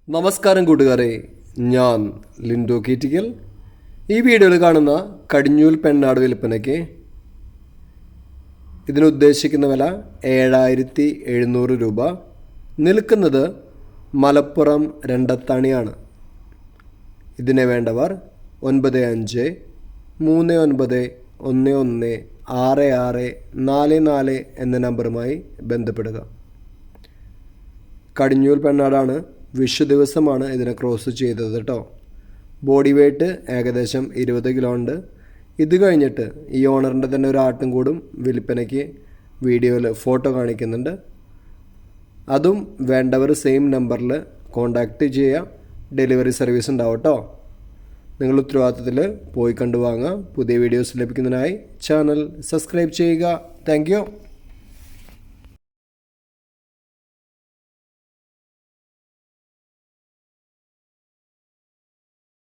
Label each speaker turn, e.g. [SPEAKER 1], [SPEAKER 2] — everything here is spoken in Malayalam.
[SPEAKER 1] നമസ്കാരം കൂട്ടുകാരെ, ഞാൻ ലിൻഡോ കീറ്റിക്കൽ. ഈ വീഡിയോയിൽ കാണുന്ന കടിഞ്ഞൂൽ പെണ്ണാട് വിൽപ്പനയ്ക്ക് ഇതിനുദ്ദേശിക്കുന്ന വില 7700 രൂപ. നിൽക്കുന്നത് മലപ്പുറം രണ്ടത്താണിയാണ്. ഇതിനെ വേണ്ടവർ 9539116644 എന്ന നമ്പറുമായി ബന്ധപ്പെടുക. കടിഞ്ഞൂൽ പെണ്ണാടാണ്. വിഷു ദിവസമാണ് ഇതിനെ ക്രോസ് ചെയ്തത് കേട്ടോ. ബോഡി വെയ്റ്റ് ഏകദേശം 20 കിലോ ഉണ്ട്. ഇത് കഴിഞ്ഞിട്ട് ഈ ഓണറിൻ്റെ തന്നെ ഒരു ആട്ടും കൂടും വിൽപ്പനയ്ക്ക് വീഡിയോയിൽ ഫോട്ടോ കാണിക്കുന്നുണ്ട്. അതും വേണ്ടവർ സെയിം നമ്പറിൽ കോൺടാക്റ്റ് ചെയ്യുക. ഡെലിവറി സർവീസ് ഉണ്ടാവും കേട്ടോ. നിങ്ങൾ ഉത്തരവാദിത്തത്തിൽ പോയി കണ്ടു വാങ്ങുക. പുതിയ വീഡിയോസ് ലഭിക്കുന്നതിനായി ചാനൽ സബ്സ്ക്രൈബ് ചെയ്യുക. Thank you.